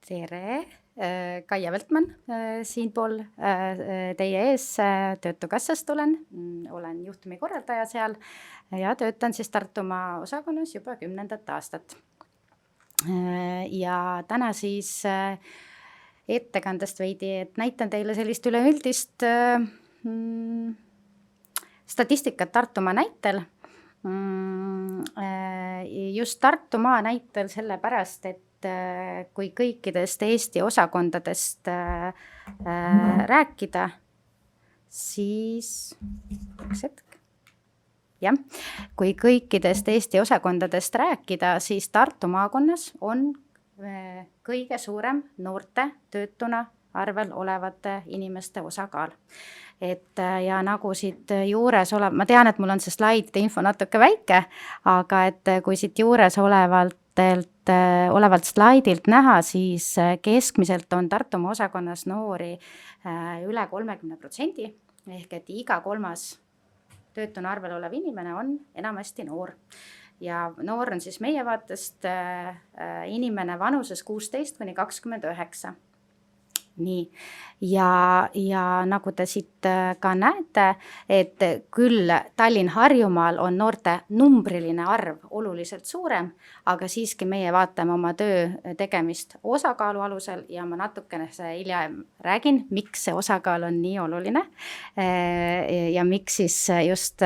Tere! Kaia Veltman siinpool teie ees Töötukassast olen juhtumikorraldaja seal ja töötan siis Tartumaa osakonnas juba 10. aastat. Ja täna siis ettekandest veidi, et näitan teile sellist üleüldist statistikat Tartumaa näitel. Just Tartumaa näitel sellepärast, et kui kõikidest Eesti osakondadest rääkida, siis kui kõikidest Eesti osakondadest rääkida, siis Tartu maakonnas on kõige suurem noorte töötuna arvel olevate inimeste osakaal. Ja nagu siit juures ma tean, et mul on see slaidide info natuke väike, aga et kui siit juures olevalt slaidilt näha, siis keskmiselt on Tartumaa osakonnas noori üle 30%, ehk et iga 3. töötuna arvel olev inimene on enamasti noor. Ja noor on siis meie vaatest inimene vanuses 16–29. Nii. Ja nagu te siit ka näete, et küll Tallinn-Harjumaal on noorte numbriline arv oluliselt suurem, aga siiski meie vaatame oma töö tegemist osakaalu alusel ja ma natukene hiljem räägin, miks see osakaal on nii oluline ja miks siis just,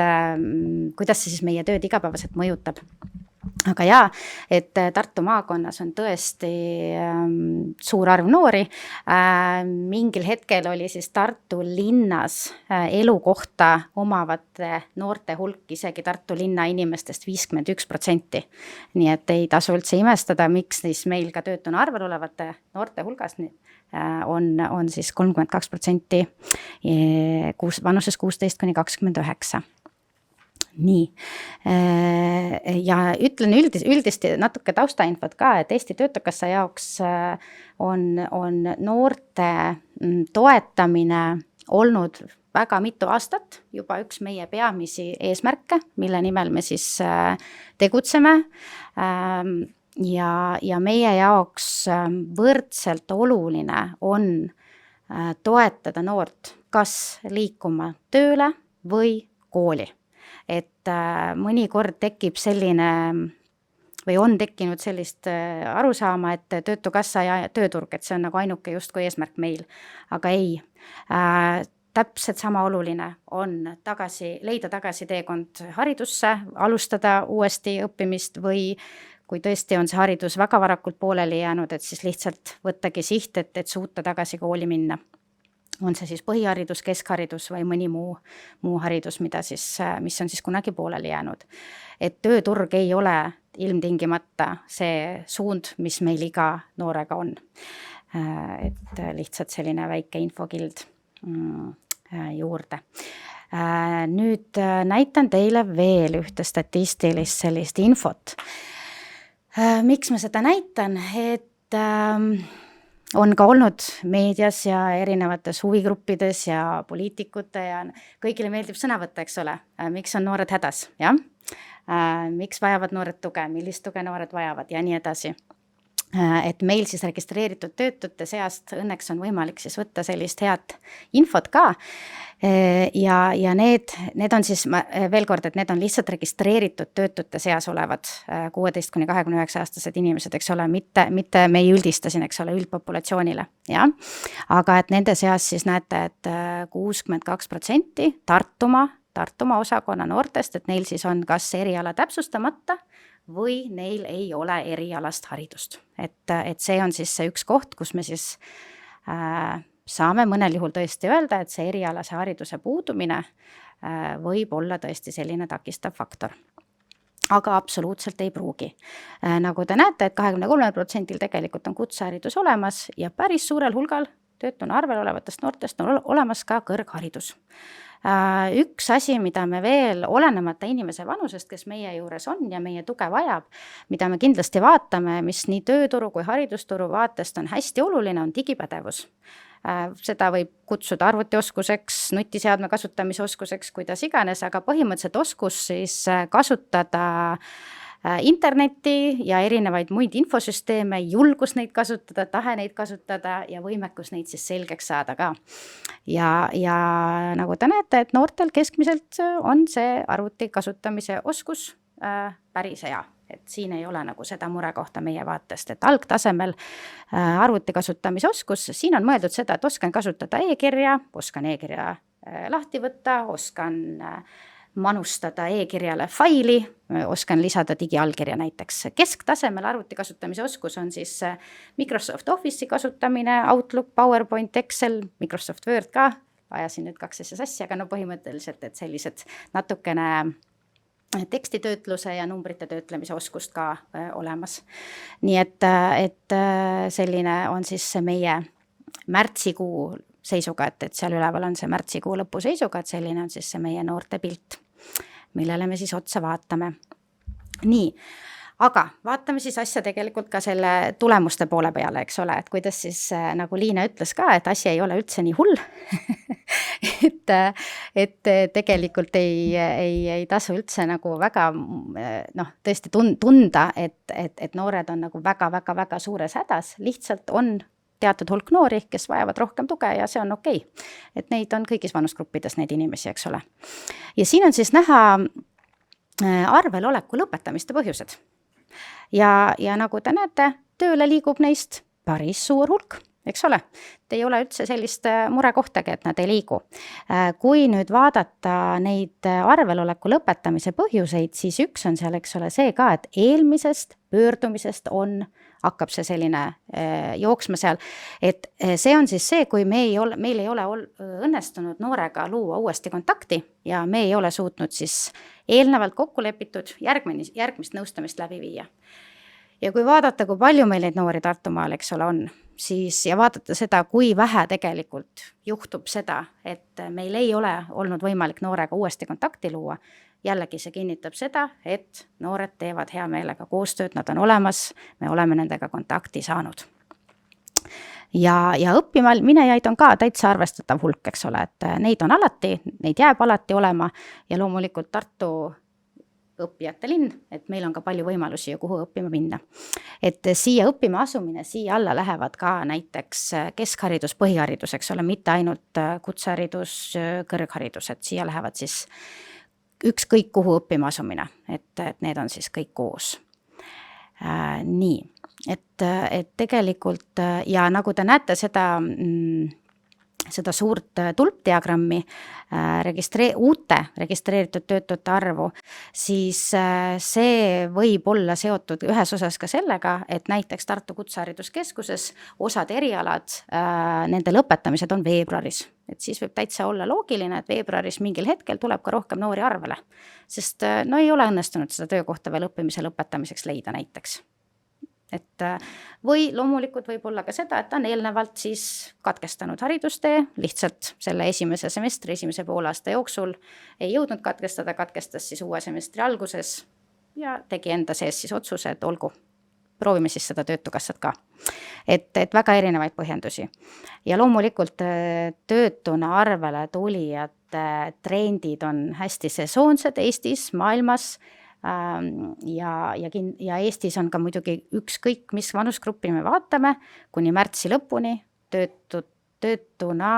kuidas see siis meie tööd igapäevaselt mõjutab. Aga jaa, et Tartu maakonnas on tõesti suur arv noori. Mingil hetkel oli siis Tartu linnas elukohta omavate noorte hulk isegi Tartu linna inimestest 51%. Nii et ei tasu üldse imestada, miks siis meil ka töötuna arvel olevate noorte hulgas on siis 32% vanuses 16–29. Nii. Ja ütlen üldist natuke taustainfot ka, et Eesti Töötukassa jaoks on noorte toetamine olnud väga mitu aastat, juba üks meie peamisi eesmärke, mille nimel me siis tegutseme. Ja meie jaoks võrdselt oluline on toetada noort kas liikuma tööle või kooli. Et mõnikord tekib selline või on tekkinud sellist arusaama, et Töötukassa ja tööturg, et see on nagu ainuke justkui eesmärk meil, aga ei. Täpselt sama oluline on leida tagasi teekond haridusse, alustada uuesti õppimist või kui tõesti on see haridus väga varakult pooleli jäänud, et siis lihtsalt võttagi siht, et suuta tagasi kooli minna. On see siis põhiharidus, keskharidus või mõni muu haridus, mis on siis kunagi pooleli jäänud. Et tööturg ei ole ilmtingimata see suund, mis meil iga noorega on. Et lihtsalt selline väike infokild juurde. Nüüd näitan teile veel ühte statistilist sellist infot. Miks ma seda näitan? Et on ka olnud meedias ja erinevates huvigruppides ja poliitikute ja kõigile meeldib sõna võtta, eks ole. Miks on noored hädas? Ja? Miks vajavad noored tuge? Millist tuge noored vajavad? Ja nii edasi. Et meil siis registreeritud töötute seast õnneks on võimalik siis võtta sellist head infot ka. Ja need on siis, veel kord, et need on lihtsalt registreeritud töötute seas olevad 16–29 aastased inimesed, eks ole, mitte me ei üldista siin, eks ole, üldpopulatsioonile. Ja? Aga et nende seas siis näete, et 62% Tartumaa osakonna noortest, et neil siis on kas eriala täpsustamata või neil ei ole erialast haridust. Et see on siis see üks koht, kus me siis saame mõnel juhul tõesti öelda, et see erialase hariduse puudumine võib olla tõesti selline takistav faktor. Aga absoluutselt ei pruugi. Nagu te näete, et 23% tegelikult on kutseharidus olemas ja päris suurel hulgal töötuna arvel olevatest noortest on olemas ka kõrgharidus. Üks asi, mida me veel olenemata inimese vanusest, kes meie juures on ja meie tuge vajab, mida me kindlasti vaatame, mis nii tööturu kui haridusturu vaatest on hästi oluline, on digipädevus. Seda võib kutsuda arvutioskuseks, nutiseadme kasutamise oskuseks, kuidas iganes, aga põhimõtteliselt oskus siis kasutada internetti ja erinevaid muid infosüsteeme, julgus neid kasutada, tahe neid kasutada ja võimekus neid siis selgeks saada ka. Ja nagu te näete, et noortel keskmiselt on see arvuti kasutamise oskus päris hea. Et siin ei ole nagu seda murekohta meie vaatest, et algtasemel arvuti kasutamise oskus, siin on mõeldud seda, et oskan kasutada e-kirja, oskan e-kirja lahti võtta, oskan manustada e-kirjale faili, oskan lisada digiallkirja näiteks. Kesktasemel arvuti kasutamise oskus on siis Microsoft Office'i kasutamine, Outlook, PowerPoint, Excel, Microsoft Word ka, ajasin nüüd 2 asja sassi, aga no põhimõtteliselt, et sellised natukene tekstitöötluse ja numbrite töötlemise oskust ka olemas. Nii et selline on siis meie märtsikuu seisuga, et seal üleval on see märtsikuu lõpu seisuga, et selline on siis see meie noorte pilt, millele me siis otsa vaatame. Nii, aga vaatame siis asja tegelikult ka selle tulemuste poole peale, eks ole, et kuidas siis nagu Liina ütles ka, et asi ei ole üldse nii hull, et tegelikult ei tasu üldse nagu väga tõesti tunda, et noored on nagu väga suures hädas, lihtsalt on teatud hulk noori, kes vajavad rohkem tuge ja see on okei. Et neid on kõigis vanusgruppides neid inimesi, eks ole. Ja siin on siis näha arvel oleku lõpetamiste põhjused. Ja nagu te näete, tööle liigub neist päris suur hulk, eks ole. Et ei ole üldse sellist murekohtagi, et nad ei liigu. Kui nüüd vaadata neid arvel oleku lõpetamise põhjuseid, siis üks on seal, eks ole, see ka, et eelmisest pöördumisest hakkab see selline jooksma seal, et see on siis see, kui meil ei ole õnnestunud noorega luua uuesti kontakti ja me ei ole suutnud siis eelnevalt kokku lepitud järgmist nõustamist läbi viia. Ja kui vaadata, kui palju meil neid noori Tartumaal, eks ole, on, siis ja vaadata seda, kui vähe tegelikult juhtub seda, et meil ei ole olnud võimalik noorega uuesti kontakti luua, jällegi see kinnitab seda, et noored teevad hea meelega koostööd, nad on olemas, me oleme nendega kontakti saanud. Ja õppima minejaid on ka täitsa arvestatav hulk, eks ole, et neid on alati, neid jääb alati olema ja loomulikult Tartu õppijate linn, et meil on ka palju võimalusi ja kuhu õppima minna. Et siia õppima asumine, siia alla lähevad ka näiteks keskharidus, põhiharidus, eks ole, mitte ainult kutseharidus, kõrgharidus, et siia lähevad siis ükskõik kuhu õppima asumine, et need on siis kõik koos. Nii, et tegelikult ja nagu te näete seda suurt tulpdiagrammi uute registreeritud töötute arvu, siis see võib olla seotud ühes osas ka sellega, et näiteks Tartu Kutsehariduskeskuses osad erialad, nende lõpetamised on veebruaris. Et siis võib täitsa olla loogiline, et veebruaris mingil hetkel tuleb ka rohkem noori arvele, sest ei ole õnnestunud seda töökohta veel õppimise lõpetamiseks leida näiteks. Et või loomulikult võib olla ka seda, et ta on eelnevalt siis katkestanud haridustee, lihtsalt selle esimese semestri, esimese poolaasta jooksul ei jõudnud katkestada, katkestas siis uue semestri alguses ja tegi enda sees siis otsuse, et olgu, proovime siis seda töötukassat ka. Et väga erinevaid põhjendusi. Ja loomulikult töötuna arvele tulijate trendid on hästi sesoonsed Eestis, maailmas, ja Eestis on ka muidugi ükskõik, mis vanusgruppi me vaatame, kuni märtsi lõpuni töötuna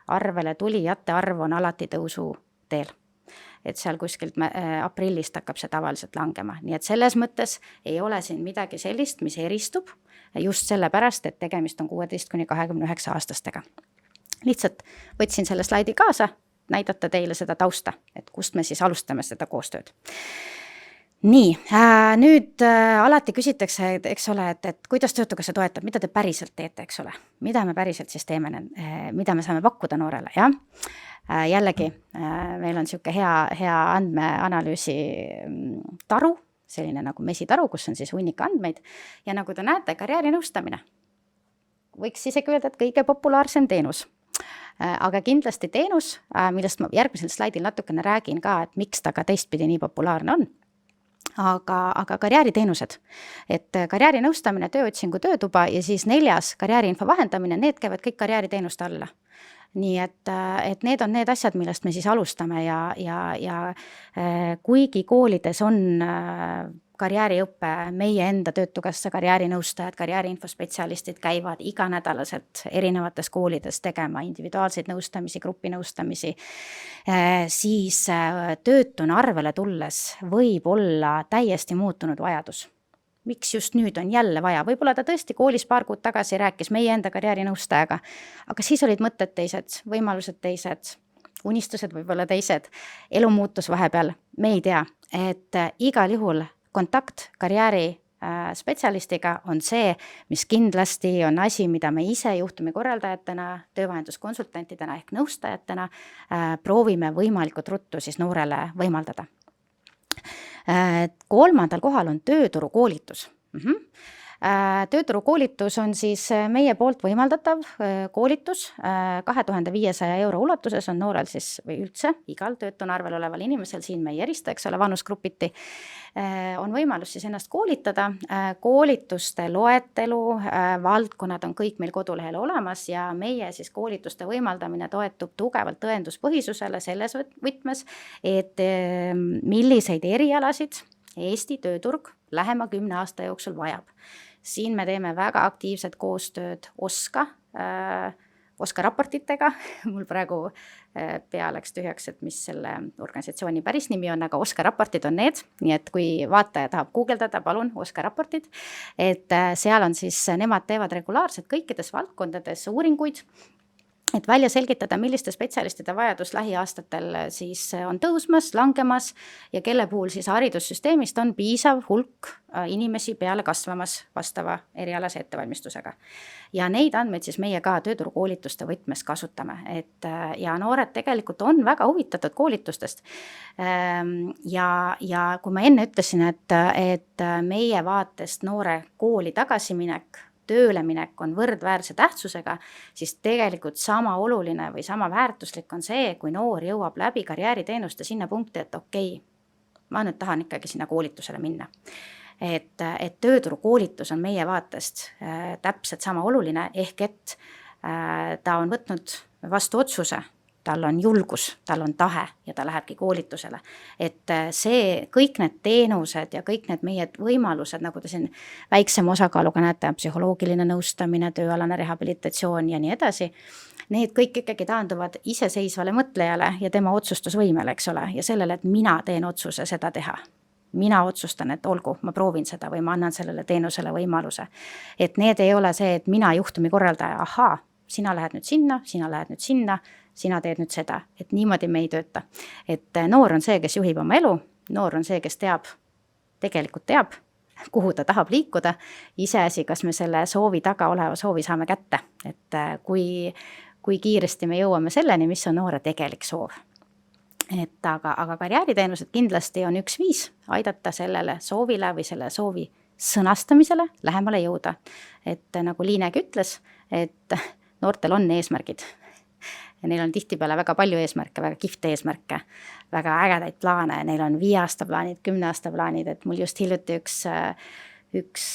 arvele tulijate arv on alati tõusu teel. Et seal kuskilt aprillist hakkab see tavaliselt langema. Nii et selles mõttes ei ole siin midagi sellist, mis eristub just sellepärast, et tegemist on 16–29 aastastega. Lihtsalt võtsin selle slaidi kaasa, näidata teile seda tausta, et kust me siis alustame seda koostööd. Nii, nüüd alati küsitakse, eks ole, et kuidas töötukassa toetab, mida te päriselt teete, eks ole, mida me päriselt siis teeme, mida me saame pakkuda noorele, jah? Jällegi, meil on siuke hea andmeanalüüsi taru, selline nagu mesitaru, kus on siis hunnik andmeid ja nagu te näete, karjäärinõustamine. Võiks isegi öelda, et kõige populaarsem teenus. Aga kindlasti teenus, millest ma järgmisel slaidil natukene räägin ka, et miks ta ka teistpidi nii populaarne on. Aga karjääriteenused, et karjäärinõustamine, tööotsingu töötuba ja siis 4. karjääriinfo vahendamine, need käivad kõik karjääriteenuste alla. Nii et need on need asjad, millest me siis alustame ja kuigi koolides on karjääriõppe, meie enda Töötukassa karjäärinõustajad, karjääriinfospetsialistid käivad iganädalaselt erinevates koolides tegema individuaalseid nõustamisi, grupinõustamisi, siis töötuna arvele tulles võib olla täiesti muutunud vajadus. Miks just nüüd on jälle vaja? Võib-olla ta tõesti koolis paar kuud tagasi rääkis meie enda karjäärinõustajaga, aga siis olid mõtted teised, võimalused teised, unistused võib-olla teised, elu muutus vahepeal, me ei tea, et igal juhul kontakt karjääri spetsialistiga on see, mis kindlasti on asi, mida me ise juhtumi korraldajatena, töövahenduskonsultantidena ehk nõustajatena proovime võimalikult ruttu siis noorele võimaldada. 3. kohal on tööturukoolitus. Tööturukoolitus on siis meie poolt võimaldatav koolitus 2500 € ulatuses on noorel siis või üldse igal töötuna arvel oleval inimesel, siin me ei erista, eks ole, vanusgrupiti, on võimalus siis ennast koolitada. Koolituste loetelu, valdkonnad on kõik meil kodulehel olemas ja meie siis koolituste võimaldamine toetub tugevalt tõenduspõhisusele selles võtmes, et milliseid erialasid Eesti tööturg lähema 10 aasta jooksul vajab. Siin me teeme väga aktiivset koostööd OSKA raportitega, mul praegu pea läks tühjaks, et mis selle organisatsiooni päris nimi on, aga OSKA raportid on need, nii et kui vaataja tahab guugeldada, palun OSKA raportid, et seal on siis, nemad teevad regulaarselt kõikides valdkondades uuringuid, et välja selgitada, milliste spetsialistide vajadus lähiaastatel siis on tõusmas, langemas ja kelle puhul siis haridussüsteemist on piisav hulk inimesi peale kasvamas vastava erialase ettevalmistusega. Ja neid andmeid siis meie ka tööturukoolituste võtmes kasutame, et ja noored tegelikult on väga huvitatud koolitustest. Ja kui ma enne ütlesin, et meie vaatest noore kooli tagasiminek, tööleminek on võrdväärse tähtsusega, siis tegelikult sama oluline või sama väärtuslik on see, kui noor jõuab läbi karjääriteenuste sinna punkti, et okei, ma nüüd tahan ikkagi sinna koolitusele minna. Et tööturukoolitus on meie vaatest täpselt sama oluline, ehk et ta on võtnud vastu otsuse, tal on julgus, tal on tahe ja ta lähebki koolitusele. Et see, kõik need teenused ja kõik need meie võimalused, nagu te siin väiksema osakaaluga näete, psühholoogiline nõustamine, tööalane rehabilitatsioon ja nii edasi, need kõik ikkagi taanduvad iseseisvale mõtlejale ja tema otsustusvõimele, eks ole, ja sellele, et mina teen otsuse seda teha. Mina otsustan, et olgu, ma proovin seda või ma annan sellele teenusele võimaluse. Et need ei ole see, et mina juhtumi korraldaja, ahaa, sina lähed nüüd sinna, sina lähed nüüd sinna, sina teed nüüd seda, et niimoodi me ei tööta. Et noor on see, kes juhib oma elu, noor on see, kes tegelikult teab, kuhu ta tahab liikuda, iseasi, kas me selle soovi taga oleva soovi saame kätte, et kui kiiresti me jõuame selleni, mis on noore tegelik soov. Et aga karjääriteenused kindlasti on üks viis aidata sellele soovile või selle soovi sõnastamisele lähemale jõuda. Et nagu Liinegi ütles, et noortel on eesmärgid. Ja neil on tihtipeale väga palju eesmärke, väga kihvte eesmärke, väga ägedaid plaane, neil on 5 aasta plaanid, 10 aasta plaanid, et mul just hiljuti üks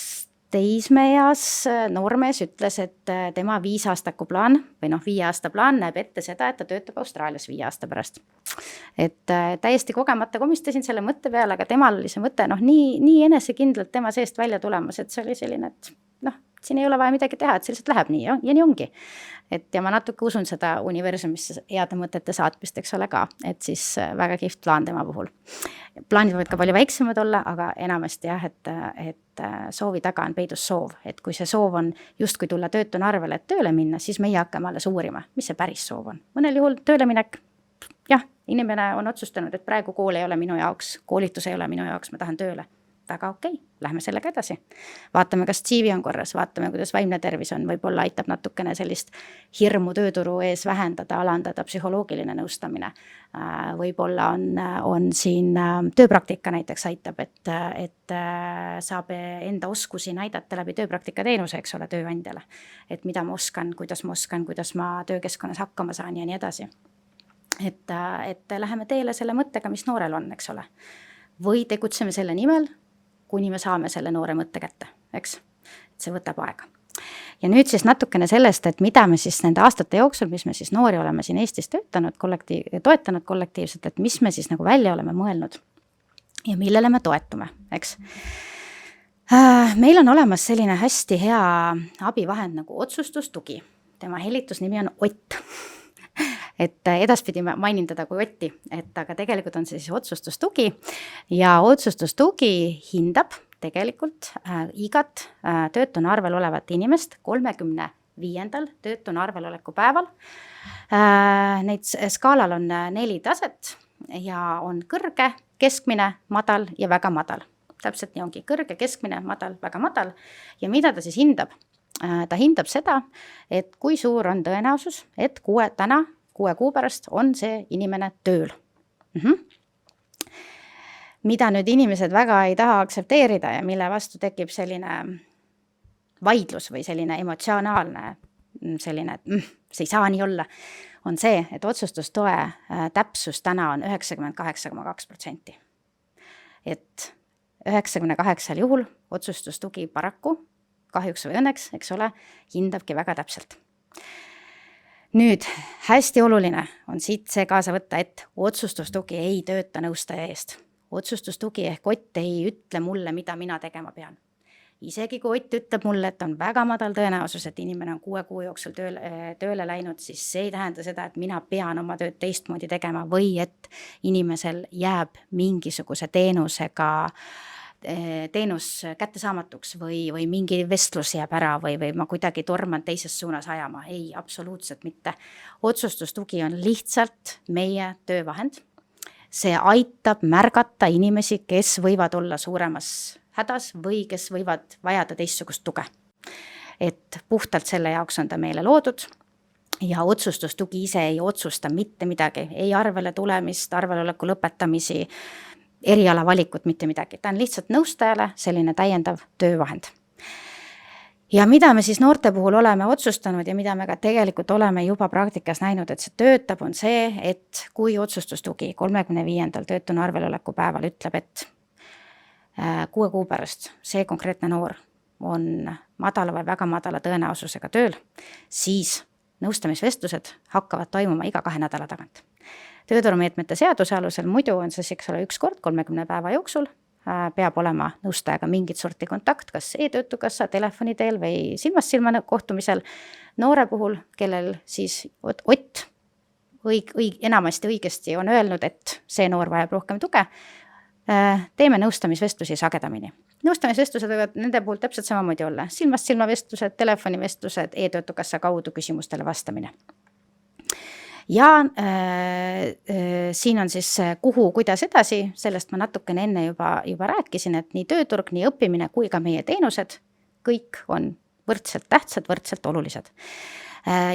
teismeeas noormees ütles, et tema 5 aastaku plaan või 5 aasta plaan näeb ette seda, et ta töötab Austraalias 5 aasta pärast. Et täiesti kogemata komistasin selle mõtte peale, aga temal oli see mõte nii enesekindlalt tema seest välja tulemas, et see oli selline, et siin ei ole vaja midagi teha, et see lihtsalt läheb nii ja nii ongi. Et ja ma natuke usun seda universumisse heade mõtete saatmist, eks ole ka, et siis väga kihvt plaan tema puhul. Plaanid võivad ka palju väiksemad olla, aga enamasti jah, et soovi taga on peidus soov, et kui see soov on justkui tulla töötuna arvele, et tööle minna, siis meie hakkame alles uurima, mis see päris soov on. Mõnel juhul tööle minek, jah, inimene on otsustanud, et praegu kool ei ole minu jaoks, koolitus ei ole minu jaoks, ma tahan tööle. Väga okei, lähme sellega edasi. Vaatame, kas CV on korras, vaatame, kuidas vaimne tervis on, võib-olla aitab natukene sellist hirmu tööturu ees vähendada, alandada psühholoogiline nõustamine. Võib-olla on siin tööpraktika näiteks aitab, et saab enda oskusi näidata läbi tööpraktika teenuse, eks ole, tööandjale. Et mida ma oskan, kuidas ma töökeskkonnas hakkama saan ja nii edasi. Et läheme teele selle mõttega, mis noorel on, eks ole. Või tegutseme selle nimel, kuni me saame selle noore mõtte kätte, eks? Et see võtab aega. Ja nüüd siis natukene sellest, et mida me siis nende aastate jooksul, mis me siis noori oleme siin Eestis toetanud kollektiivselt, et mis me siis nagu välja oleme mõelnud. ja millele me toetume, eks. Meil on olemas selline hästi hea abivahend nagu otsustustugi. Tema hellitusnimi on Ott. Et edaspidi ma mainin teda kui Otti, aga tegelikult on see siis otsustustugi ja otsustustugi hindab tegelikult igat töötuna arvel olevat inimest 35. töötuna arveloleku päeval. Neid skaalal on 4 taset ja on kõrge, keskmine, madal ja väga madal. Täpselt nii ongi kõrge, keskmine, madal, väga madal. Ja mida ta siis hindab? Ta hindab seda, et kui suur on tõenäosus, et 6 kuu pärast on see inimene tööl. Mida nüüd inimesed väga ei taha aktsepteerida ja mille vastu tekib selline vaidlus või selline emotsionaalne, selline, see ei saa nii olla, on see, et otsustustoe täpsus täna on 98,2%. Et 98 juhul otsustustugi paraku, kahjuks või õnneks, eks ole, hindabki väga täpselt. Nüüd, hästi oluline on siit see kaasa võtta, et otsustustugi ei tööta nõustaja eest. Otsustustugi ehk Ott ei ütle mulle, mida mina tegema pean. Isegi kui Ott ütleb mulle, et on väga madal tõenäosus, et inimene on 6 kuu jooksul tööle läinud, siis see ei tähenda seda, et mina pean oma tööd teistmoodi tegema või et inimesel jääb mingisuguse teenus kättesaamatuks või mingi vestlus jääb ära või ma kuidagi torman teises suunas ajama. Ei, absoluutselt mitte. Otsustustugi on lihtsalt meie töövahend. See aitab märgata inimesi, kes võivad olla suuremas hädas või kes võivad vajada teistsugust tuge. Et puhtalt selle jaoks on ta meile loodud ja otsustustugi ise ei otsusta mitte midagi, ei arvele tulemist, arveloleku lõpetamisi, eriala valikut, mitte midagi. Ta on lihtsalt nõustajale selline täiendav töövahend. Ja mida me siis noorte puhul oleme otsustanud ja mida me ka tegelikult oleme juba praktikas näinud, et see töötab, on see, et kui otsustustugi 35. töötuna arveloleku päeval ütleb, et 6 kuu pärast see konkreetne noor on madala või väga madala tõenäosusega tööl, siis nõustamisvestlused hakkavad toimuma iga 2 nädala tagant. Tööturumeetmete seaduse alusel muidu on see, eks ole, 1 kord 30 päeva jooksul peab olema nõustajaga mingit sorti kontakt, kas e-töötukassa, telefoni teel või silmast silma kohtumisel. Noore puhul, kellel siis Ott enamasti õigesti on öelnud, et see noor vajab rohkem tuge, teeme nõustamisvestlusi sagedamini. Nõustamisvestlused võivad nende puhul täpselt samamoodi olla. Silmast silma vestlused, telefonivestlused, e-töötukassa kaudu küsimustele vastamine. Ja siin on siis kuidas edasi, sellest ma natukene enne juba rääkisin, et nii tööturg, nii õppimine kui ka meie teenused, kõik on võrdselt tähtsad, võrdselt olulised.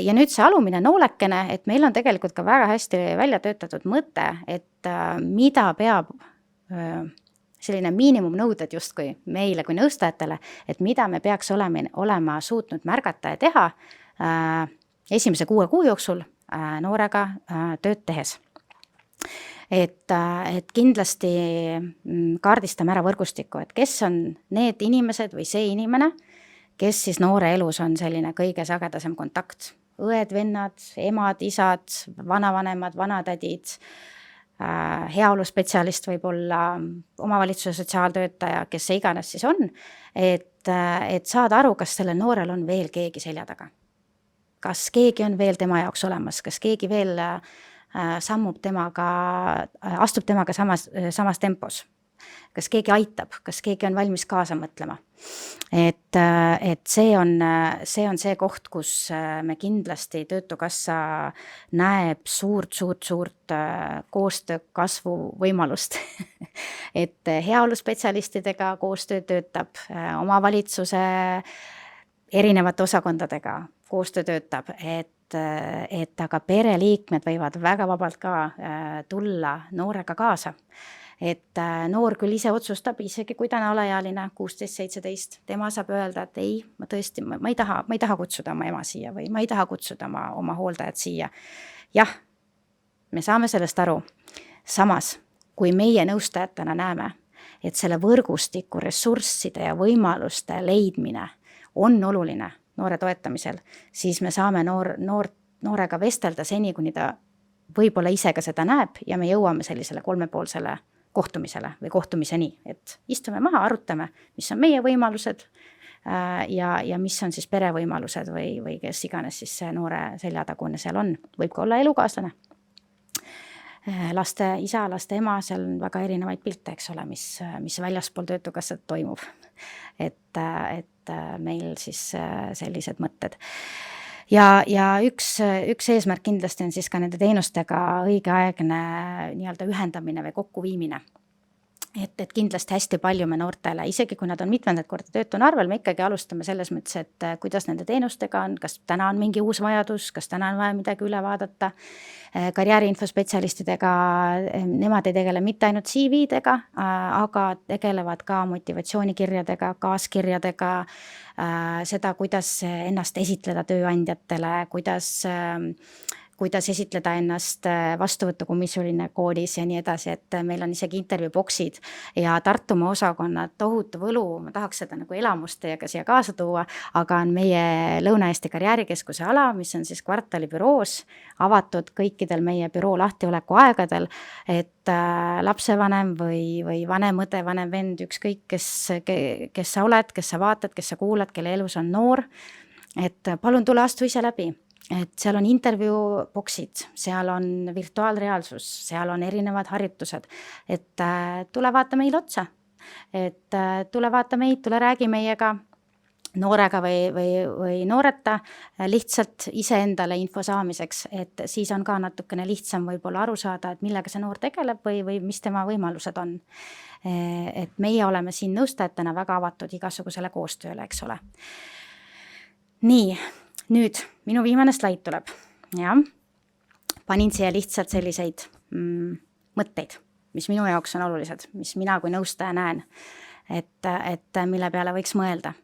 Ja nüüd see alumine noolekene, et meil on tegelikult ka väga hästi välja töötatud mõte, et mida peab selline miinimumnõuded justkui meile kui nõustajatele, et mida me peaks olema suutnud märgata ja teha esimese 6 kuu jooksul noorega tööd tehes. Et kindlasti kaardistame ära võrgustikku, et kes on need inimesed või see inimene, kes siis noore elus on selline kõige sagedasem kontakt. Õed, vennad, emad, isad, vanavanemad, vanatädid, heaoluspetsialist võib olla, omavalitsuse sotsiaaltöötaja, kes see iganes siis on, et saada aru, kas sellel noorel on veel keegi selja taga. Kas keegi on veel tema jaoks olemas, kas keegi veel astub temaga samas tempos, kas keegi aitab, kas keegi on valmis kaasa mõtlema. Et see on see koht, kus me kindlasti Töötukassa näeb suurt koostöö kasvu võimalust. Et heaoluspetsialistidega koostöö töötab, omavalitsuse erinevate osakondadega koostöö töötab, et aga pereliikmed võivad väga vabalt ka tulla noorega kaasa. Et noor küll ise otsustab, isegi kui ta on alaealine, 16-17, tema saab öelda, et ei, ma ei taha kutsuda oma ema siia või ma ei taha kutsuda oma hooldajat siia. Jah, me saame sellest aru. Samas, kui meie nõustajatena näeme, et selle võrgustiku ressursside ja võimaluste leidmine on oluline noore toetamisel, siis me saame noorega vestelda seni, kuni ta võib-olla ise ka seda näeb ja me jõuame sellisele 3-poolsele kohtumisele või kohtumiseni, et istume maha, arutame, mis on meie võimalused ja mis on siis pere võimalused või kes iganes siis see noore seljatagune seal on, võib ka olla elukaaslane. Laste isa, laste ema, seal on väga erinevaid pilte, eks ole, mis väljaspool töötukassat toimub. Et meil siis sellised mõtted. Ja üks eesmärk kindlasti on siis ka nende teenustega õigeaegne nii-öelda ühendamine või kokkuviimine. Et kindlasti hästi palju me noortele, isegi kui nad on mitmendat korda töötuna arvel, me ikkagi alustame selles mõttes, et kuidas nende teenustega on, kas täna on mingi uus vajadus, kas täna on vaja midagi üle vaadata. Karjääriinfospetsialistidega, nemad ei tegele mitte ainult CV-dega, aga tegelevad ka motivatsioonikirjadega, kaaskirjadega, seda, kuidas ennast esitleda tööandjatele, kuidas esitleda ennast vastuvõtukomisjonina koolis ja nii edasi, et meil on isegi intervjuuboksid ja Tartumaa osakonnad, tohutu võlu, ma tahaks seda nagu elamust teiega siia kaasa tuua, aga on meie Lõuna-Eesti karjäärikeskuse ala, mis on siis kvartalibüroos avatud kõikidel meie büroo lahtioleku aegadel, et lapsevanem või vanem õde, vanem vend, ükskõik kes sa oled, kes sa vaatad, kes sa kuulad, kelle elus on noor, et palun tule astu ise läbi. Et seal on intervjuuboksid, seal on virtuaalreaalsus, seal on erinevad harjutused, et tule vaata meil otsa, et tule vaata meid, tule räägi meiega, noorega või nooreta, lihtsalt iseendale info saamiseks, et siis on ka natukene lihtsam võib-olla aru saada, et millega see noor tegeleb või mis tema võimalused on. Et meie oleme siin nõustajatena väga avatud igasugusele koostööle, eks ole. Nii. Nüüd, minu viimane slaid tuleb. Ja, panin siia lihtsalt selliseid mõtteid, mis minu jaoks on olulised, mis mina kui nõustaja näen, et mille peale võiks mõelda.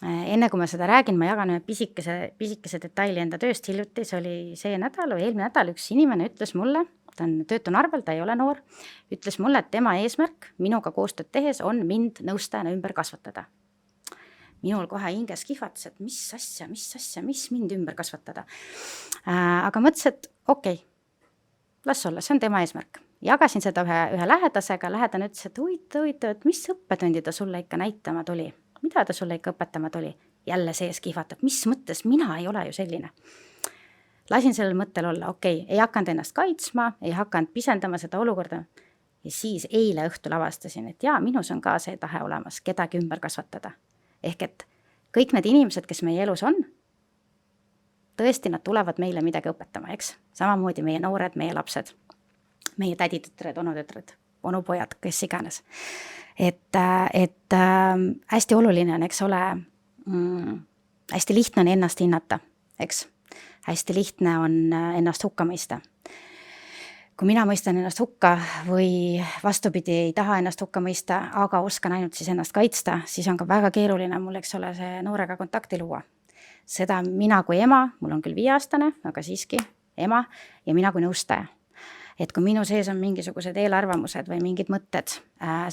Enne kui ma seda räägin, ma jagan ühe pisikese detaili enda tööst hiljuti, see oli see nädal või eelmine nädal, üks inimene ütles mulle, ta on töötuna arvel, ta ei ole noor, ütles mulle, et tema eesmärk minuga koostööd tehes on mind nõustajana ümber kasvatada. Minul kohe hinges kihvatas, et mis asja, mis mind ümber kasvatada. Aga mõtlesin, et okei, las olla, see on tema eesmärk. Jagasin seda ühe lähedasega, lähedane ütles, et huvitav, et mis õppetundi ta sulle ikka näitama tuli? Mida ta sulle ikka õpetama tuli? Jälle sees kihvatab, mis mõttes, mina ei ole ju selline. Lasin sellel mõttel olla, okei, ei hakanud ennast kaitsma, ei hakanud pisendama seda olukorda. Ja siis eile õhtul avastasin, et jaa, minus on ka see tahe olemas, kedagi ümber kasvatada. Ehk et kõik need inimesed, kes meie elus on, tõesti nad tulevad meile midagi õpetama, eks? Samamoodi meie noored, meie lapsed, meie täditütred, onutütred, onupojad, kes iganes. Et hästi oluline on, eks ole, hästi lihtne on ennast hinnata, eks? Hästi lihtne on ennast hukka mõista. Kui mina mõistan ennast hukka või vastupidi ei taha ennast hukka mõista, aga oskan ainult siis ennast kaitsta, siis on ka väga keeruline mul, eks ole, see noorega kontakti luua. Seda mina kui ema, mul on küll 5-aastane, aga siiski ema ja mina kui nõustaja. Et kui minu sees on mingisugused eelarvamused või mingid mõtted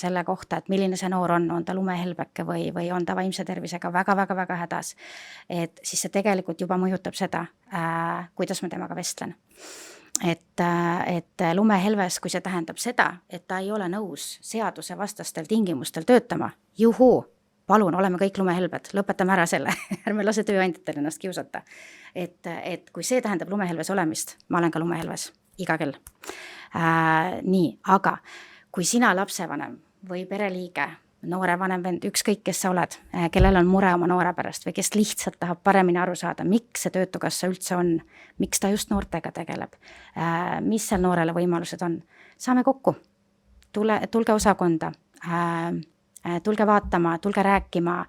selle kohta, et milline see noor on ta lumehelbeke või on ta vaimse tervisega väga hädas, et siis see tegelikult juba mõjutab seda, kuidas ma temaga vestlen. Et lumehelves, kui see tähendab seda, et ta ei ole nõus seaduse vastastel tingimustel töötama, palun, oleme kõik lumehelbed, lõpetame ära selle, ärme lase tööandjatel ennast kiusata. Et kui see tähendab lumehelves olemist, ma olen ka lumehelves, iga kell. Nii, aga kui sina lapsevanem või pereliige, noore vanem vend, ükskõik kes sa oled, kellel on mure oma noore pärast või kes lihtsalt tahab paremini aru saada, miks see töötukassa üldse on, miks ta just noortega tegeleb, mis seal noorele võimalused on. Saame kokku, tulge osakonda, tulge vaatama, tulge rääkima,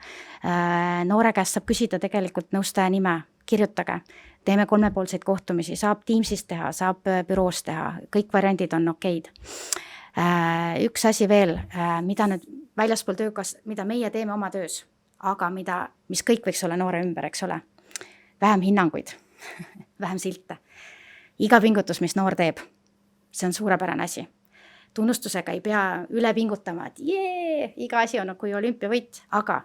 noore käest saab küsida tegelikult nõustaja nime, kirjutage, teeme 3-poolseid kohtumisi, saab Teamsist teha, saab büroos teha, kõik variandid on okeid. Üks asi veel, mida nüüd väljaspool mida meie teeme oma töös, aga mis kõik võiks olla noore ümber, eks ole. Vähem hinnanguid, vähem silte. Iga pingutus, mis noor teeb, see on suurepärane asi. Tunnustusega ei pea üle pingutama, et iga asi on kui olümpiavõit, aga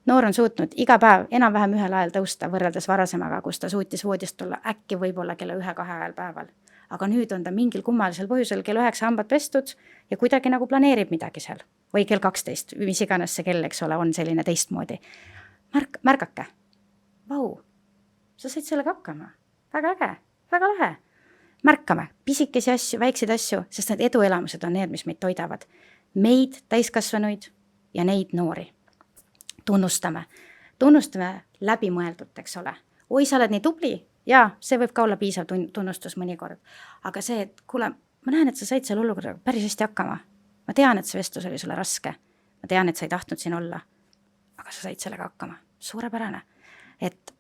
noor on suutnud iga päev enam-vähem ühel ajal tõusta võrreldes varasemaga, kus ta suutis voodist tulla äkki võib-olla kella 1-2 ajal päeval. aga nüüd on ta mingil kummalisel põhjusel kell 9 hambad pestud ja kuidagi nagu planeerib midagi seal. Või kell 12, mis iganes see kell, eks ole, on selline teistmoodi. Märgake. Vau, sa said sellega hakkama. Väga äge, väga lahe. Märkame pisikesi asju, väikseid asju, sest need eduelamused on need, mis meid toidavad. Meid, täiskasvanuid ja neid noori. Tunnustame läbimõeldult, eks ole. Oi, sa oled nii tubli. Jaa, see võib ka olla piisav tunnustus mõnikord. Aga see, et kuule, ma näen, et sa said selle olukorraga päris hästi hakkama. Ma tean, et see vestlus oli sulle raske. Ma tean, et sa ei tahtnud siin olla. Aga sa said sellega hakkama. Suurepärane. Et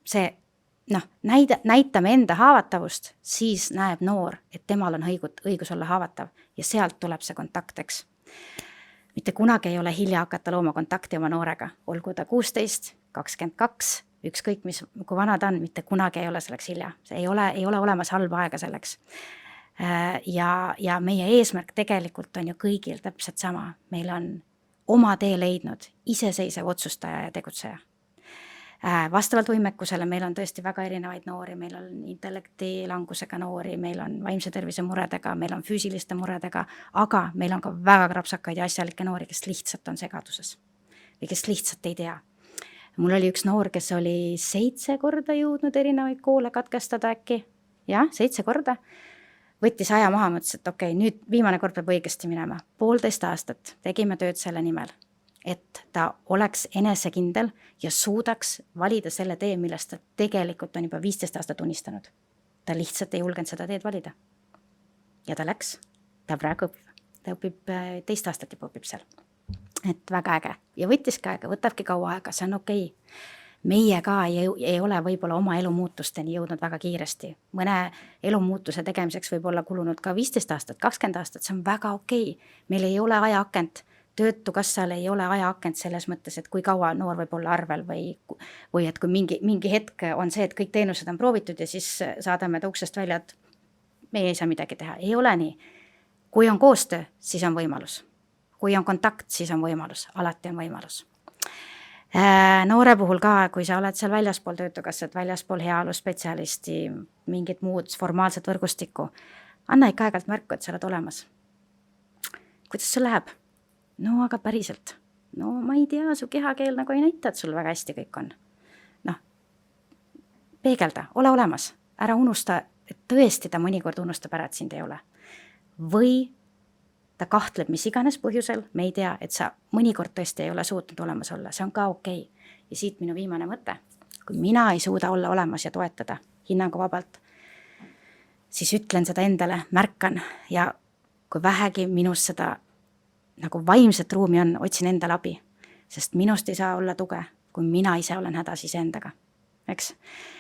see, näitame enda haavatavust, siis näeb noor, et temal on õigus olla haavatav ja sealt tuleb see kontakteks. Mitte kunagi ei ole hilja hakata looma kontakti oma noorega, olgu ta 16, 22, ükskõik kui vana ta on, mitte kunagi ei ole selleks hilja. See ei ole olemas halba aega selleks. Ja meie eesmärk tegelikult on ju kõigil täpselt sama. Meil on oma tee leidnud iseseisev otsustaja ja tegutseja. Vastavalt võimekusele meil on tõesti väga erinevaid noori, meil on intellekti langusega noori, meil on vaimse tervise muredega, meil on füüsiliste muredega, aga meil on ka väga krapsakaid ja asjalikke noori, kes lihtsalt on segaduses või kes lihtsalt ei tea. Mul oli üks noor, kes oli 7 korda jõudnud erinevaid koole katkestada äkki. Jah, 7 korda. Võttis aja maha, mõtles, et okei, nüüd viimane kord peab õigesti minema. 1,5 aastat tegime tööd selle nimel, et ta oleks enesekindel ja suudaks valida selle tee, millest ta tegelikult on juba 15 aastat unistanud. Ta lihtsalt ei julgenud seda teed valida. Ja ta läks, ta praegu õpib. Ta õpib 2 aastat juba õpib seal. Et väga äge. Ja võttis ka aega, võtabki kaua aega, see on okei. Meie ka ei ole võib-olla oma elumuutusteni jõudnud väga kiiresti. Mõne elumuutuse tegemiseks võib olla kulunud ka 15 aastat, 20 aastat, see on väga okei. Meil ei ole ajaakent. Töötukassal ei ole ajaakent selles mõttes, et kui kaua noor võib olla arvel või et kui mingi hetk on see, et kõik teenused on proovitud ja siis saadame ta uksest välja, et meie ei saa midagi teha. Ei ole nii. Kui on koostöö, siis on võimalus. Kui on kontakt, siis on võimalus. Alati on võimalus. Noore puhul ka, kui sa oled seal väljaspool töötukassat, väljaspool heaoluspetsialisti, mingit muud formaalset võrgustikku, anna ikka aegalt märku, et sa oled olemas. Kuidas sul läheb? No aga päriselt. No ma ei tea, su kehakeel nagu ei näita, et sul väga hästi kõik on. Peegelda, ole olemas. Ära unusta, et tõesti ta mõnikord unustab ära, et sind ei ole. Või ta kahtleb mis iganes põhjusel, me ei tea, et sa mõnikord tõesti ei ole suutnud olemas olla. See on ka okei. Ja siit minu viimane mõte. Kui mina ei suuda olla olemas ja toetada hinnangu vabalt, siis ütlen seda endale, märkan ja kui vähegi minus seda nagu vaimset ruumi on, otsin endale abi, sest minust ei saa olla tuge, kui mina ise olen hädas iseendaga. Eks?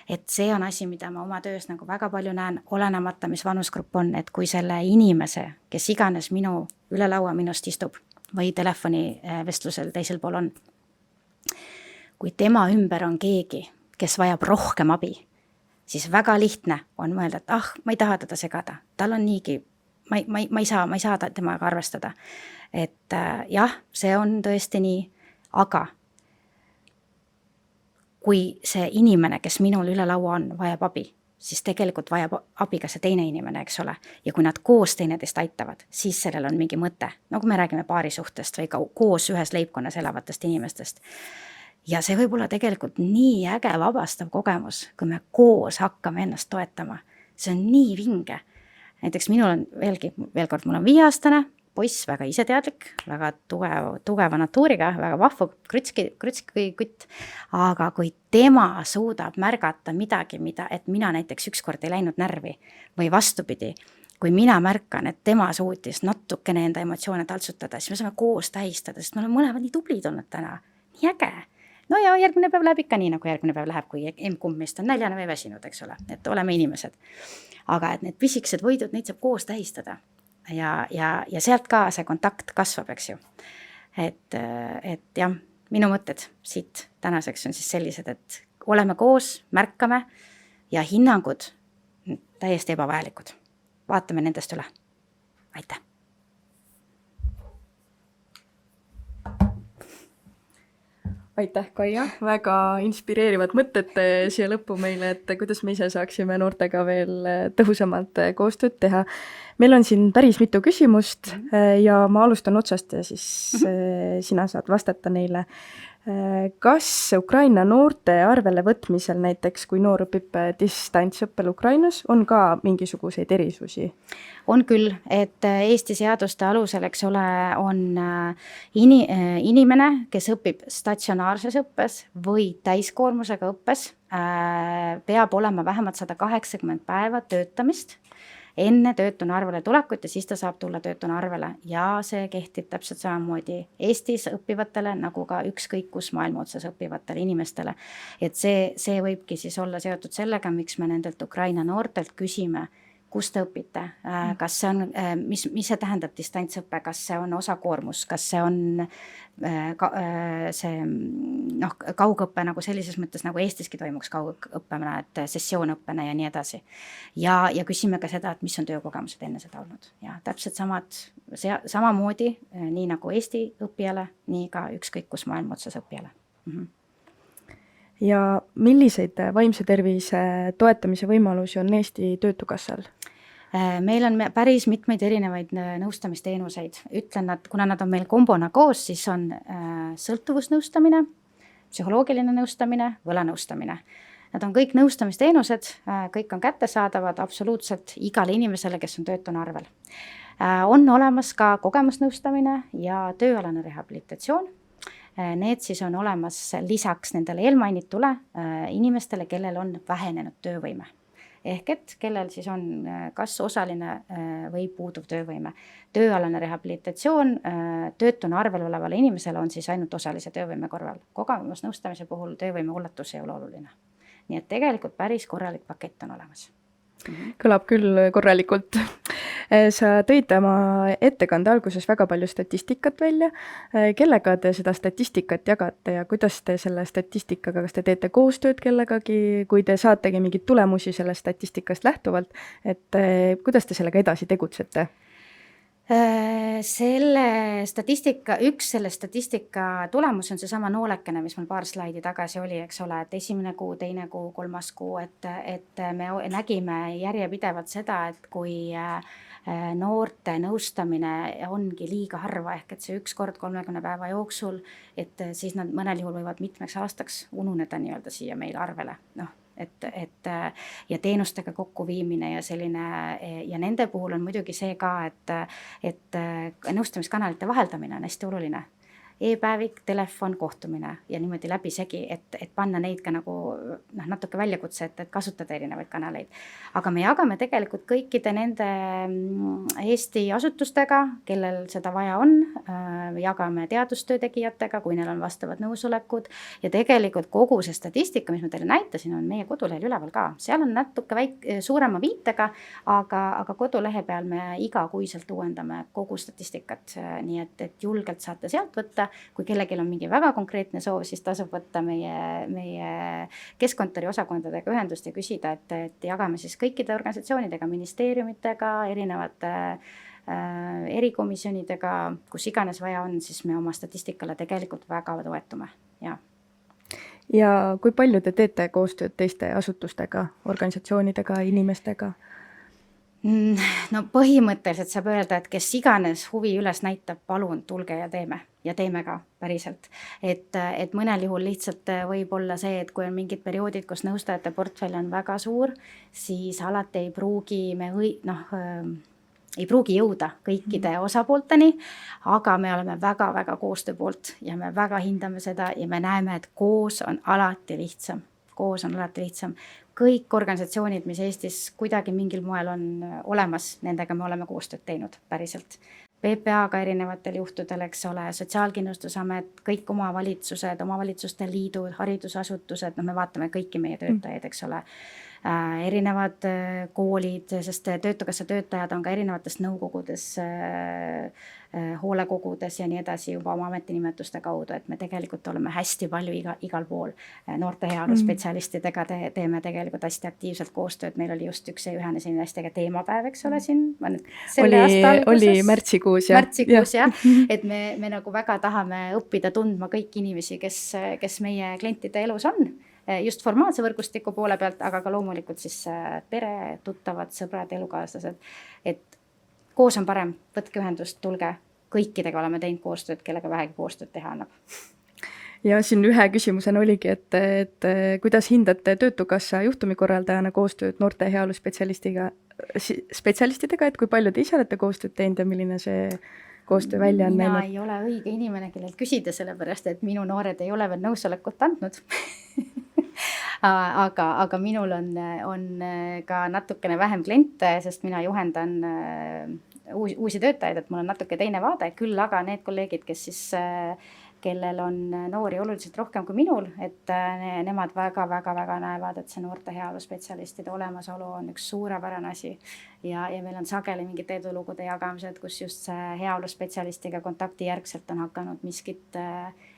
Et see on asi, mida ma oma töös nagu väga palju näen, olenemata, mis vanusgrupp on, et kui selle inimese, kes iganes minu üle laua minust istub või telefoni vestlusel teisel pool on, kui tema ümber on keegi, kes vajab rohkem abi, siis väga lihtne on mõelda, et ma ei taha teda segada, tal on niigi, ma ei saa temaga arvestada. Et jah, see on tõesti nii, aga kui see inimene, kes minul üle laua on, vajab abi, siis tegelikult vajab abi ka see teine inimene, eks ole. Ja kui nad koos teineteist aitavad, siis sellel on mingi mõte, nagu me räägime paarisuhtest või ka koos ühes leibkonnas elavatest inimestest. Ja see võib olla tegelikult nii äge vabastav kogemus, kui me koos hakkame ennast toetama. See on nii vinge. Näiteks minul on veel kord, mul on 5-aastane poiss, väga iseteadlik, väga tugeva natuuriga, väga vahvu krutskikutt, aga kui tema suudab märgata midagi, et mina näiteks ükskord ei läinud närvi või vastupidi, kui mina märkan, et tema suutis natukene enda emotsioone taltsutada, siis me saame koos tähistada, sest me oleme mõlemad nii tublid olnud täna, nii äge. No ja järgmine päev läheb ikka nii, nagu järgmine päev läheb, kui kumb meist on näljane või väsinud, eks ole, et oleme inimesed. Aga et need pisikesed võidud, neid saab koos tähistada. Ja sealt ka see kontakt kasvab, eks ju. Et jah, minu mõtted siit tänaseks on siis sellised, et oleme koos, märkame ja hinnangud täiesti ebavajalikud. Vaatame nendest üle. Aitäh! Aitäh, Kaia, väga inspireerivad mõtted siia lõppu meile, et kuidas me ise saaksime noortega veel tõhusamalt koostööd teha. Meil on siin päris mitu küsimust ja ma alustan otsast ja siis sina saad vastata neile. Kas Ukraina noorte arvele võtmisel näiteks, kui noor õpib distantsõppel Ukrainas, on ka mingisuguseid erisusi? On küll, et Eesti seaduste alusel, eks ole, on inimene, kes õpib statsionaarses õppes või täiskoormusega õppes, peab olema vähemalt 180 päeva töötamist enne töötuna arvele tulekut ja siis ta saab tulla töötuna arvele ja see kehtib täpselt samamoodi Eestis õppivatele nagu ka ükskõik kus maailma otsas õppivatele inimestele. Et see võibki siis olla seotud sellega, miks me nendelt Ukraina noortelt küsime, kus te õpite, kas see on, mis see tähendab distantsõppe, kas see on osakoormus, kas see on kaugõppe nagu sellises mõttes, nagu Eestiski toimuks kaugõppena, et sessioonõppena ja nii edasi. Ja küsime ka seda, et mis on töökogemused enne seda olnud. Ja täpselt samamoodi, nii nagu Eesti õppijale, nii ka ükskõik kus maailma otsas õppijale. Ja milliseid vaimse tervise toetamise võimalusi on Eesti Töötukassal? Meil on päris mitmeid erinevaid nõustamisteenuseid. Ütlen, et kuna nad on meil kombona koos, siis on sõltuvusnõustamine, psühholoogiline nõustamine, võlanõustamine. Nad on kõik nõustamisteenused, kõik on kättesaadavad absoluutselt igale inimesele, kes on töötuna arvel. On olemas ka kogemusnõustamine ja tööalane rehabilitatsioon. Need siis on olemas lisaks nendele eelmainitule inimestele, kellel on vähenenud töövõime. Ehk et kellel siis on kas osaline või puuduv töövõime. Tööalane rehabilitatsioon töötuna arvel olevale inimesele on siis ainult osalise töövõime korral. Kogemusnõustamise puhul töövõime ulatus ei ole oluline. Nii et tegelikult päris korralik pakett on olemas. Kõlab küll korralikult. Sa tõid oma ettekande alguses väga palju statistikat välja. Kellega te seda statistikat jagate ja kuidas te selle statistikaga, kas te teete koostööd kellegagi, kui te saategi mingeid tulemusi sellest statistikast lähtuvalt, et kuidas te sellega edasi tegutsete? Üks selle statistika tulemus on seesama noolekene, mis meil paar slaidi tagasi oli, eks ole, et esimene kuu, teine kuu, kolmas kuu, et me nägime järjepidevalt seda, et kui noorte nõustamine ongi liiga harva, ehk et see üks kord 30 päeva jooksul, et siis nad mõnel juhul võivad mitmeks aastaks ununeda nii-öelda siia meil arvele, ja teenustega kokkuviimine ja selline ja nende puhul on muidugi see ka, et nõustamiskanalite vaheldamine on hästi oluline. E-päevik, telefon, kohtumine ja niimoodi läbisegi, et panna neid ka nagu natuke väljakutse, et kasutada erinevaid kanaleid. Aga me jagame tegelikult kõikide nende Eesti asutustega, kellel seda vaja on, jagame teadustöö tegijatega, kui neil on vastavad nõusolekud ja tegelikult kogu see statistika, mis ma teile näitasin, on meie kodulehel üleval ka. Seal on natuke suurema viitega, aga kodulehe peal me igakuiselt uuendame kogu statistikat, nii et julgelt saate sealt võtta. Kui kellelgi on mingi väga konkreetne soov, siis tasub võtta meie keskkontori osakondadega ühendust ja küsida, et jagame siis kõikide organisatsioonidega, ministeeriumitega, erinevate erikomisjonidega, kus iganes vaja on, siis me oma statistikale tegelikult väga toetume. Ja kui palju te teete koostööd teiste asutustega, organisatsioonidega, inimestega? No põhimõtteliselt saab öelda, et kes iganes huvi üles näitab, palun tulge ja teeme ka päriselt. Et mõnel juhul lihtsalt võib olla see, et kui on mingid perioodid, kus nõustajate portfell on väga suur, siis alati ei pruugi jõuda kõikide osapoolteni, aga me oleme väga-väga koostöö poolt ja me väga hindame seda ja me näeme, et koos on alati lihtsam. Kõik organisatsioonid, mis Eestis kuidagi mingil moel on olemas, nendega me oleme koostööd teinud päriselt. PPA-ga erinevatel juhtudel, eks ole, Sotsiaalkindlustusamet, kõik omavalitsused, omavalitsuste liidud, haridusasutused, me vaatame kõiki meie töötajaid, eks ole. erinevad koolid, sest Töötukassa töötajad on ka erinevates nõukogudes, hoolekogudes ja nii edasi juba oma ametinimetuste kaudu, et me tegelikult oleme hästi palju igal pool noorte heaolu spetsialistidega teeme tegelikult hästi aktiivselt koostööd. Meil oli just üks ühene selline hästi äge teemapäev, eks ole, siin oli märtsikuus, jah. Et me nagu väga tahame õppida tundma kõiki inimesi, kes meie klientide elus on, just formaalse võrgustiku poole pealt, aga ka loomulikult siis pere, tuttavad, sõbrad, elukaaslased, et koos on parem, võtke ühendust, tulge, kõikidega oleme teinud koostööd, kellega vähegi koostööd teha annab. Ja siin ühe küsimusena oligi, et kuidas hindate Töötukassa juhtumikorraldajana koostööd noorte heaolu spetsialistidega, et kui palju te ise olete koostööd teinud ja milline see koostöö välja on näinud? Mina ei ole õige inimene, kellelt küsida, sellepärast, et minu noored ei ole veel nõusolekut andnud. aga minul on ka natukene vähem kliente, sest mina juhendan uusi töötajaid, et mul on natuke teine vaade, küll aga need kolleegid, kellel on noori oluliselt rohkem kui minul, et nemad väga näevad, et see noorte heaolu spetsialistide olemasolu on üks suurepärane asi ja meil on sageli mingid edulugude jagamised, kus just see heaolu spetsialistiga kontakti järgselt on hakanud miskit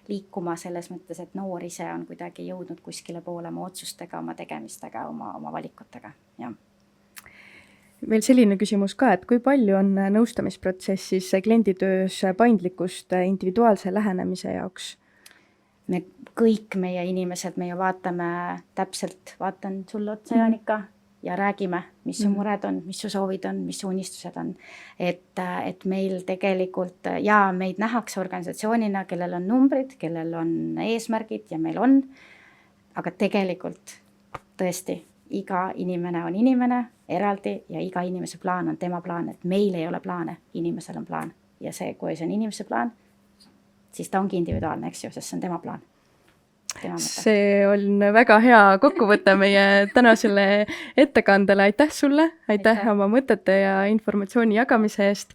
liikuma selles mõttes, et noor ise on kuidagi jõudnud kuskile poole oma otsustega, oma tegemistega, oma valikutega, jah. Veel selline küsimus ka, et kui palju on nõustamisprotsessis klienditöös paindlikkust individuaalse lähenemise jaoks? Kõik meie inimesed, me ju vaatame täpselt, vaatan sulle otsa, Jaanika, ja räägime, mis su mured on, mis su soovid on, mis su unistused on. Et meil tegelikult, ja meid nähakse organisatsioonina, kellel on numbrid, kellel on eesmärgid ja meil on, aga tegelikult tõesti, iga inimene on inimene eraldi ja iga inimese plaan on tema plaan, et meil ei ole plaane, inimesel on plaan. Ja see, kui see on inimese plaan, siis ta ongi individuaalne, eks ju, sest see on tema plaan. See on väga hea kokkuvõte meie tänasele ettekandele. Aitäh sulle, aitäh oma mõtete ja informatsiooni jagamise eest.